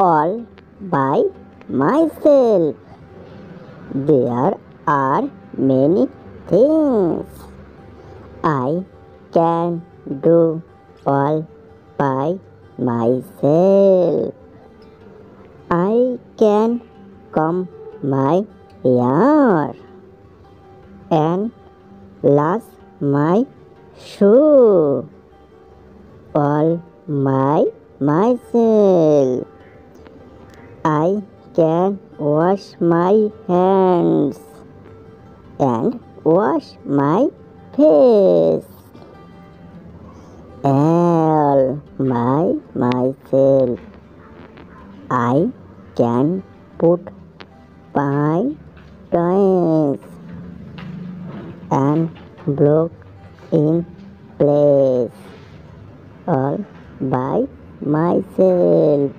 all by myself. There are many things I can do all by myself. I can comb my hair and lace my shoe all by myself. I can wash my hands and wash my face all by myself. I can put my toys and block in place all by myself.